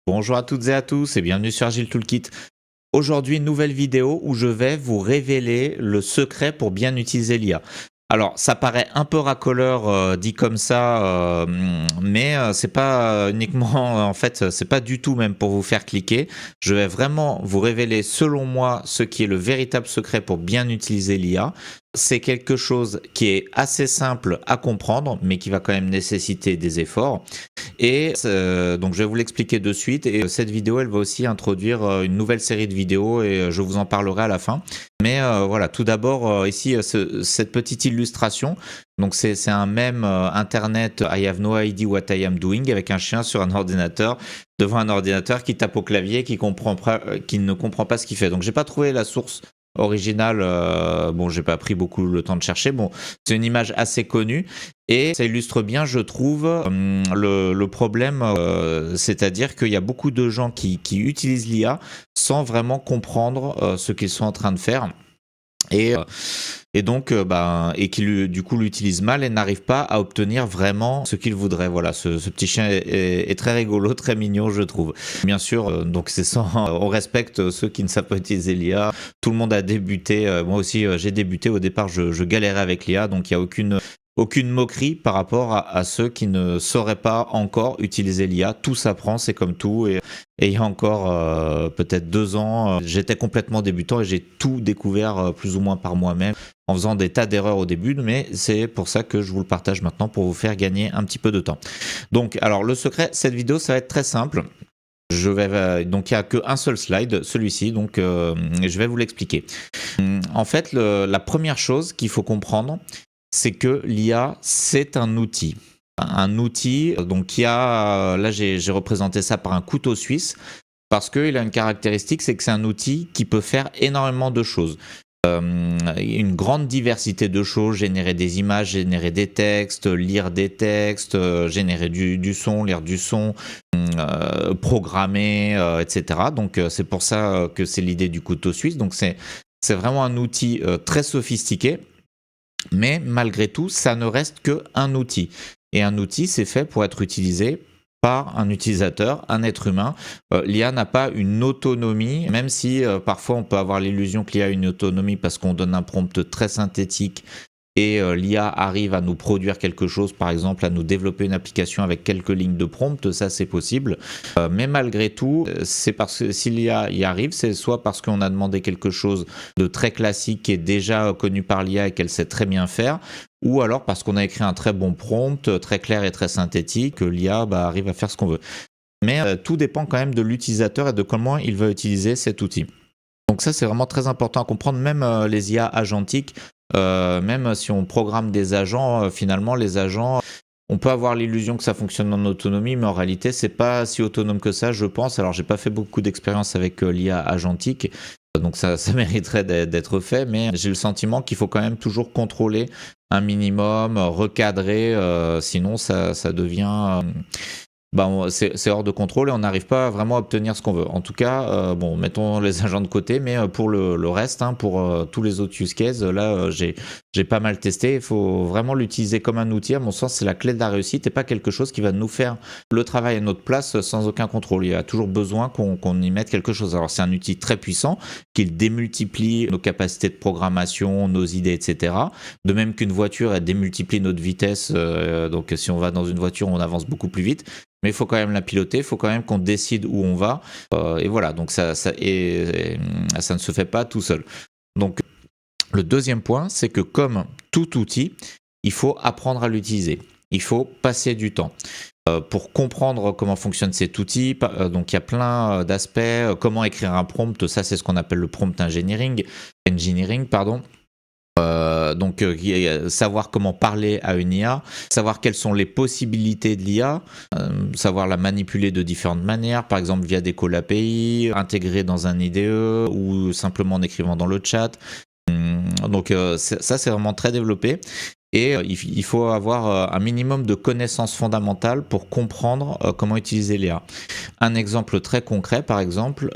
Bonjour à toutes et à tous et bienvenue sur Agile Toolkit. Aujourd'hui, nouvelle vidéo où je vais vous révéler le secret pour bien utiliser l'IA. Alors, ça paraît un peu racoleur dit comme ça, mais c'est pas uniquement, en fait, c'est pas du tout même pour vous faire cliquer. Je vais vraiment vous révéler, selon moi, ce qui est le véritable secret pour bien utiliser l'IA. C'est quelque chose qui est assez simple à comprendre, mais qui va quand même nécessiter des efforts. Et donc je vais vous l'expliquer de suite. Et cette vidéo, elle va aussi introduire une nouvelle série de vidéos et je vous en parlerai à la fin. Mais voilà, tout d'abord ici cette petite illustration. Donc c'est un mème internet I have no idea what I am doing avec un chien sur un ordinateur devant un ordinateur qui tape au clavier, qui ne comprend pas ce qu'il fait. Donc j'ai pas trouvé la source originale. Bon, j'ai pas pris beaucoup le temps de chercher. Bon, c'est une image assez connue. Et ça illustre bien, je trouve, le problème, c'est-à-dire qu'il y a beaucoup de gens qui utilisent l'IA sans vraiment comprendre ce qu'ils sont en train de faire. Et donc, et qui du coup l'utilisent mal et n'arrivent pas à obtenir vraiment ce qu'ils voudraient. Voilà, ce petit chien est très rigolo, très mignon, je trouve. Bien sûr, donc c'est sans, on respecte ceux qui ne savent pas utiliser l'IA. Tout le monde a débuté. Moi aussi, j'ai débuté au départ. Je galérais avec l'IA, donc il y a aucune moquerie par rapport à ceux qui ne sauraient pas encore utiliser l'IA. Tout s'apprend, c'est comme tout. Et il y a encore peut-être 2 ans, j'étais complètement débutant et j'ai tout découvert plus ou moins par moi-même en faisant des tas d'erreurs au début, mais c'est pour ça que je vous le partage maintenant pour vous faire gagner un petit peu de temps. Donc, alors le secret, cette vidéo, ça va être très simple. Donc il n'y a qu'un seul slide, celui-ci, donc je vais vous l'expliquer. En fait, la première chose qu'il faut comprendre, c'est que l'IA, c'est un outil. Un outil, donc là j'ai représenté ça par un couteau suisse, parce qu'il a une caractéristique, c'est que c'est un outil qui peut faire énormément de choses. Une grande diversité de choses, générer des images, générer des textes, lire des textes, générer du son, lire du son, programmer, etc. Donc c'est pour ça que c'est l'idée du couteau suisse. Donc c'est vraiment un outil très sophistiqué. Mais malgré tout, ça ne reste qu'un outil. Et un outil, c'est fait pour être utilisé par un utilisateur, un être humain. L'IA n'a pas une autonomie, même si parfois on peut avoir l'illusion que l'IA a une autonomie parce qu'on donne un prompt très synthétique et l'IA arrive à nous produire quelque chose, par exemple à nous développer une application avec quelques lignes de prompt, ça c'est possible. Mais malgré tout, c'est parce que si l'IA y arrive, c'est soit parce qu'on a demandé quelque chose de très classique qui est déjà connu par l'IA et qu'elle sait très bien faire, ou alors parce qu'on a écrit un très bon prompt, très clair et très synthétique, que l'IA arrive à faire ce qu'on veut. Mais tout dépend quand même de l'utilisateur et de comment il va utiliser cet outil. Donc ça c'est vraiment très important à comprendre, même les IA agentiques. Même si on programme des agents, finalement les agents, on peut avoir l'illusion que ça fonctionne en autonomie, mais en réalité c'est pas si autonome que ça, je pense. Alors j'ai pas fait beaucoup d'expérience avec l'IA agentique, donc ça mériterait d'être fait, mais j'ai le sentiment qu'il faut quand même toujours contrôler un minimum, recadrer, sinon ça devient c'est hors de contrôle et on n'arrive pas vraiment à obtenir ce qu'on veut. En tout cas, mettons les agents de côté, mais pour le reste, pour tous les autres use cases, là, j'ai pas mal testé. Il faut vraiment l'utiliser comme un outil. À mon sens, c'est la clé de la réussite et pas quelque chose qui va nous faire le travail à notre place sans aucun contrôle. Il y a toujours besoin qu'on y mette quelque chose. Alors, c'est un outil très puissant qui démultiplie nos capacités de programmation, nos idées, etc. De même qu'une voiture, elle démultiplie notre vitesse. Donc, si on va dans une voiture, on avance beaucoup plus vite. Mais il faut quand même la piloter, il faut quand même qu'on décide où on va. Et voilà, donc ça ne se fait pas tout seul. Donc le deuxième point, c'est que comme tout outil, il faut apprendre à l'utiliser. Il faut passer du temps. Pour comprendre comment fonctionne cet outil, donc il y a plein d'aspects. Comment écrire un prompt, ça c'est ce qu'on appelle le prompt engineering. Donc savoir comment parler à une IA, savoir quelles sont les possibilités de l'IA, savoir la manipuler de différentes manières, par exemple via des calls API, intégrer dans un IDE ou simplement en écrivant dans le chat. Donc ça c'est vraiment très développé. Et il faut avoir un minimum de connaissances fondamentales pour comprendre comment utiliser l'IA. Un exemple très concret, par exemple,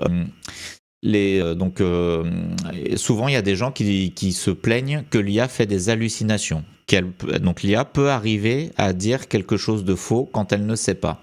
souvent il y a des gens qui se plaignent que l'IA fait des hallucinations. Donc l'IA peut arriver à dire quelque chose de faux quand elle ne sait pas.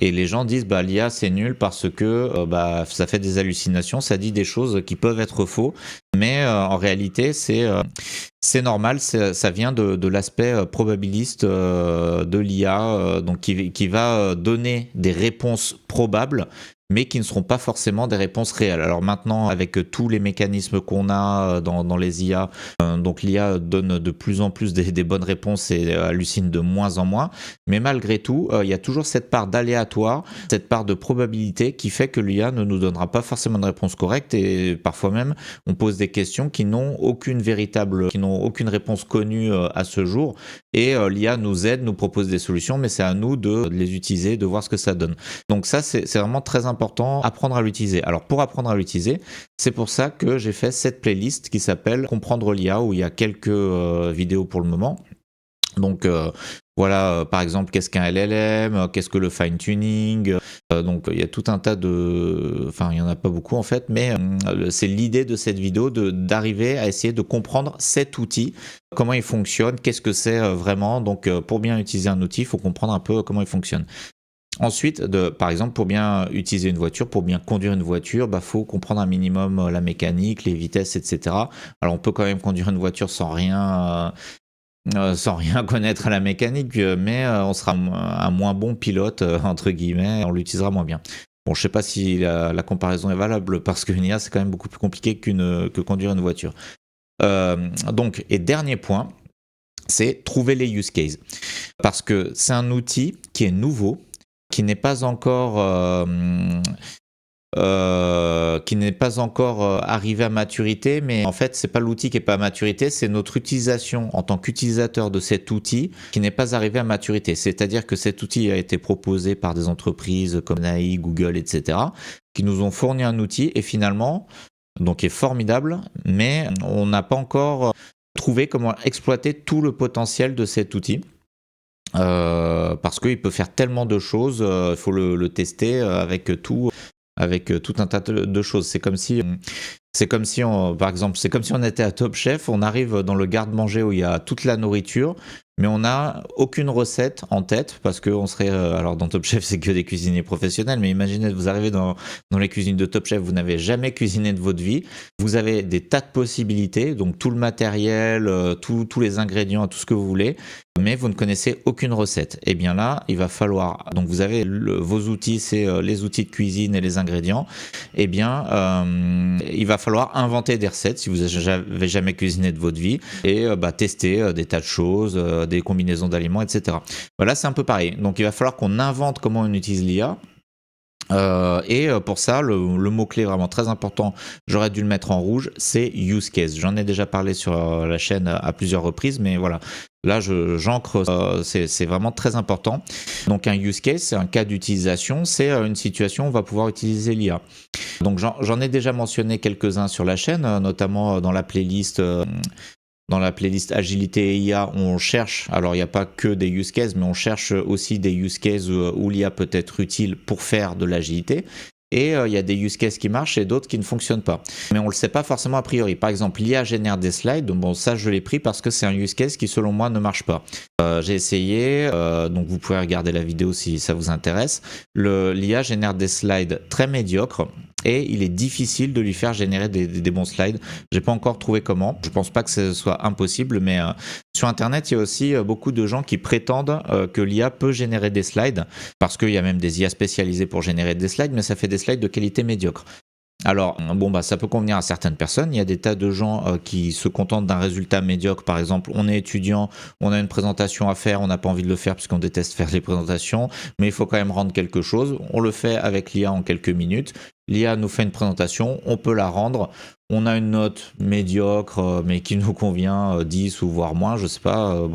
Et les gens disent bah l'IA c'est nul parce que bah ça fait des hallucinations, ça dit des choses qui peuvent être faux, mais en réalité c'est normal, ça vient de l'aspect probabiliste de l'IA, donc qui va donner des réponses probables, mais qui ne seront pas forcément des réponses réelles. Alors maintenant, avec tous les mécanismes qu'on a dans les IA, donc l'IA donne de plus en plus des bonnes réponses et hallucine de moins en moins, mais malgré tout, il y a toujours cette part d'aléatoire, cette part de probabilité qui fait que l'IA ne nous donnera pas forcément de réponse correcte, et parfois même on pose des questions qui n'ont aucune réponse connue à ce jour, et l'IA nous aide, nous propose des solutions, mais c'est à nous de les utiliser, de voir ce que ça donne. Donc ça c'est vraiment très important, apprendre à l'utiliser. Alors pour apprendre à l'utiliser, c'est pour ça que j'ai fait cette playlist qui s'appelle Comprendre l'IA, où il y a quelques vidéos pour le moment. Donc voilà, par exemple, qu'est-ce qu'un LLM, qu'est-ce que le fine-tuning, donc il y a tout un tas de... Enfin, il n'y en a pas beaucoup en fait, mais c'est l'idée de cette vidéo d'arriver à essayer de comprendre cet outil, comment il fonctionne, qu'est-ce que c'est vraiment. Donc pour bien utiliser un outil, il faut comprendre un peu comment il fonctionne. Ensuite, par exemple, pour bien utiliser une voiture, pour bien conduire une voiture, faut comprendre un minimum la mécanique, les vitesses, etc. Alors on peut quand même conduire une voiture sans rien connaître à la mécanique, mais on sera un moins bon pilote, entre guillemets, on l'utilisera moins bien. Bon, je sais pas si la comparaison est valable, parce qu'une IA, c'est quand même beaucoup plus compliqué que conduire une voiture. Donc, et dernier point, c'est trouver les use cases. Parce que c'est un outil qui est nouveau, qui n'est pas encore... arrivé à maturité, mais en fait c'est pas l'outil qui est pas à maturité, c'est notre utilisation en tant qu'utilisateur de cet outil qui n'est pas arrivé à maturité. C'est-à-dire que cet outil a été proposé par des entreprises comme OpenAI, Google, etc., qui nous ont fourni un outil, et finalement, donc est formidable, mais on n'a pas encore trouvé comment exploiter tout le potentiel de cet outil. Parce qu'il peut faire tellement de choses, il faut le tester avec tout un tas de choses. C'est comme si par exemple, c'est comme si on était à Top Chef, on arrive dans le garde-manger où il y a toute la nourriture, mais on n'a aucune recette en tête, parce qu'on serait... alors dans Top Chef, c'est que des cuisiniers professionnels, mais imaginez, vous arrivez dans les cuisines de Top Chef, vous n'avez jamais cuisiné de votre vie, vous avez des tas de possibilités, donc tout le matériel, tous les ingrédients, tout ce que vous voulez, mais vous ne connaissez aucune recette. Et bien là, il va falloir... Donc vous avez vos outils, c'est les outils de cuisine et les ingrédients. Et bien, il va falloir inventer des recettes si vous n'avez jamais cuisiné de votre vie, et tester des tas de choses, des combinaisons d'aliments, etc. Voilà, c'est un peu pareil. Donc il va falloir qu'on invente comment on utilise l'IA. Et pour ça, le mot-clé vraiment très important, j'aurais dû le mettre en rouge, c'est use case. J'en ai déjà parlé sur la chaîne à plusieurs reprises, mais voilà, là j'ancre, c'est vraiment très important. Donc un use case, c'est un cas d'utilisation, c'est une situation où on va pouvoir utiliser l'IA. Donc j'en ai déjà mentionné quelques-uns sur la chaîne, notamment dans la playlist... Dans la playlist Agilité et IA, on cherche, alors il n'y a pas que des use cases, mais on cherche aussi des use cases où l'IA peut être utile pour faire de l'agilité. Et il y a des use cases qui marchent et d'autres qui ne fonctionnent pas. Mais on ne le sait pas forcément a priori. Par exemple, l'IA génère des slides. Bon, ça, je l'ai pris parce que c'est un use case qui, selon moi, ne marche pas. J'ai essayé, donc vous pouvez regarder la vidéo si ça vous intéresse. L'IA génère des slides très médiocres, et il est difficile de lui faire générer des bons slides. J'ai pas encore trouvé comment. Je pense pas que ce soit impossible, mais sur Internet, il y a aussi beaucoup de gens qui prétendent que l'IA peut générer des slides, parce qu'il y a même des IA spécialisées pour générer des slides, mais ça fait des slides de qualité médiocre. Alors, bon, ça peut convenir à certaines personnes. Il y a des tas de gens qui se contentent d'un résultat médiocre. Par exemple, on est étudiant, on a une présentation à faire, on n'a pas envie de le faire puisqu'on déteste faire les présentations, mais il faut quand même rendre quelque chose. On le fait avec l'IA en quelques minutes. L'IA nous fait une présentation, on peut la rendre. On a une note médiocre, mais qui nous convient, 10 ou voire moins, je sais pas.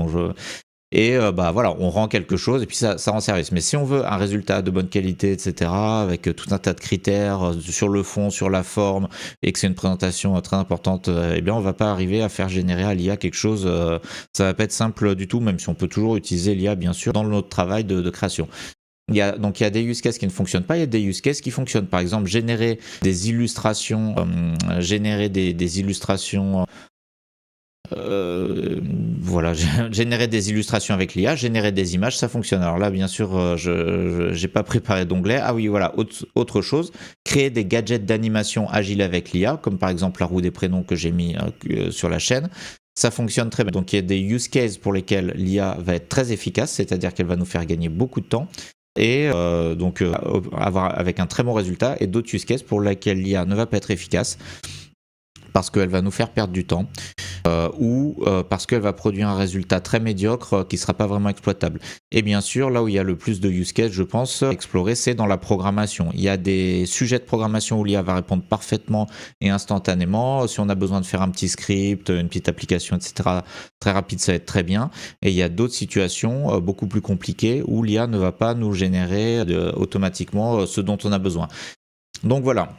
Et voilà, on rend quelque chose et puis ça rend service. Mais si on veut un résultat de bonne qualité, etc., avec tout un tas de critères sur le fond, sur la forme, et que c'est une présentation très importante, eh bien on va pas arriver à faire générer à l'IA quelque chose, ça va pas être simple du tout, même si on peut toujours utiliser l'IA bien sûr dans notre travail de création. Donc il y a des use cases qui ne fonctionnent pas, il y a des use cases qui fonctionnent. Par exemple, générer des illustrations, voilà, générer des illustrations avec l'IA, générer des images, ça fonctionne. Alors là, bien sûr, je n'ai pas préparé d'onglet. Ah oui, voilà, autre chose, créer des gadgets d'animation agile avec l'IA, comme par exemple la roue des prénoms que j'ai mis sur la chaîne. Ça fonctionne très bien. Donc il y a des use cases pour lesquels l'IA va être très efficace, c'est-à-dire qu'elle va nous faire gagner beaucoup de temps et donc avoir avec un très bon résultat, et d'autres use cases pour lesquels l'IA ne va pas être efficace parce qu'elle va nous faire perdre du temps. Ou parce qu'elle va produire un résultat très médiocre qui ne sera pas vraiment exploitable. Et bien sûr, là où il y a le plus de use case, je pense, à explorer, c'est dans la programmation. Il y a des sujets de programmation où l'IA va répondre parfaitement et instantanément. Si on a besoin de faire un petit script, une petite application, etc., très rapide, ça va être très bien. Et il y a d'autres situations beaucoup plus compliquées où l'IA ne va pas nous générer automatiquement ce dont on a besoin. Donc voilà.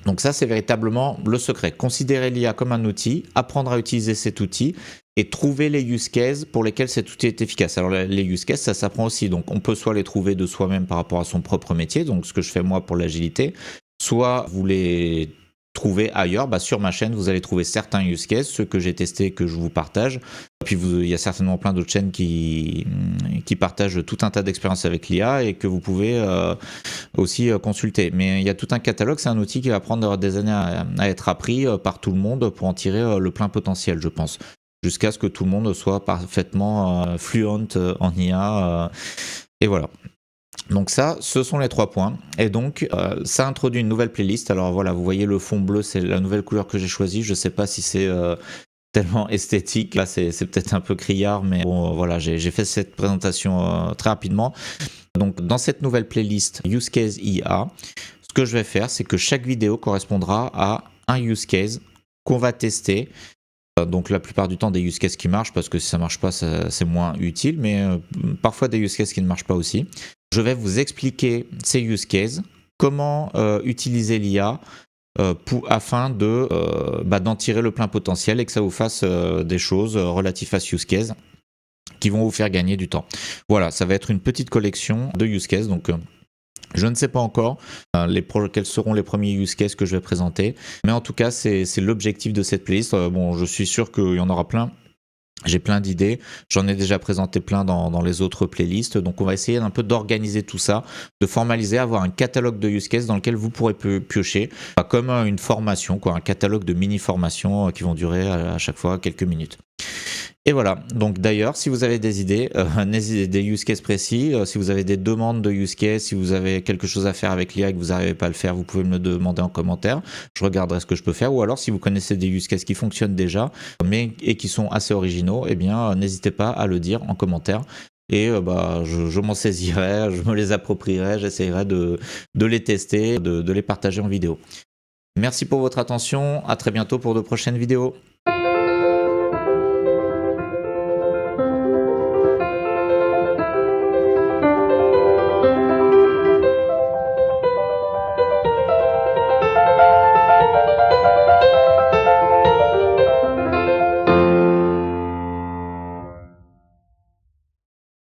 Donc ça, c'est véritablement le secret. Considérer l'IA comme un outil, apprendre à utiliser cet outil et trouver les use cases pour lesquels cet outil est efficace. Alors les use cases, ça s'apprend aussi. Donc on peut soit les trouver de soi-même par rapport à son propre métier, donc ce que je fais moi pour l'agilité, soit vous les trouvez ailleurs. Sur ma chaîne, vous allez trouver certains use cases, ceux que j'ai testés, que je vous partage. Puis il y a certainement plein d'autres chaînes qui partagent tout un tas d'expériences avec l'IA et que vous pouvez aussi consulter. Mais il y a tout un catalogue, c'est un outil qui va prendre des années à être appris par tout le monde pour en tirer le plein potentiel, je pense. Jusqu'à ce que tout le monde soit parfaitement fluent en IA. Et voilà. Donc ça, ce sont les 3 points. Et donc, ça introduit une nouvelle playlist. Alors voilà, vous voyez le fond bleu, c'est la nouvelle couleur que j'ai choisie. Je ne sais pas si c'est tellement esthétique. Là, c'est peut-être un peu criard, mais bon, voilà, j'ai fait cette présentation très rapidement. Donc, dans cette nouvelle playlist Use Case IA, ce que je vais faire, c'est que chaque vidéo correspondra à un use case qu'on va tester. Donc la plupart du temps des use cases qui marchent, parce que si ça marche pas, c'est moins utile, mais parfois des use cases qui ne marchent pas aussi. Je vais vous expliquer ces use cases, comment utiliser l'IA afin d'en tirer le plein potentiel et que ça vous fasse des choses relatives à ce use case qui vont vous faire gagner du temps. Voilà, ça va être une petite collection de use cases, donc je ne sais pas encore quels seront les premiers use cases que je vais présenter, mais en tout cas, c'est l'objectif de cette playlist. Bon, je suis sûr qu'il y en aura plein. J'ai plein d'idées, j'en ai déjà présenté plein dans les autres playlists, donc on va essayer un peu d'organiser tout ça, de formaliser, avoir un catalogue de use cases dans lequel vous pourrez piocher, comme une formation, un catalogue de mini-formations qui vont durer à chaque fois quelques minutes. Et voilà, donc d'ailleurs, si vous avez des idées, des use cases précis, si vous avez des demandes de use cases, si vous avez quelque chose à faire avec l'IA et que vous n'arrivez pas à le faire, vous pouvez me le demander en commentaire, je regarderai ce que je peux faire, ou alors si vous connaissez des use cases qui fonctionnent déjà, et qui sont assez originaux, eh bien n'hésitez pas à le dire en commentaire. Et je m'en saisirai, je me les approprierai, j'essaierai de les tester, de les partager en vidéo. Merci pour votre attention, à très bientôt pour de prochaines vidéos.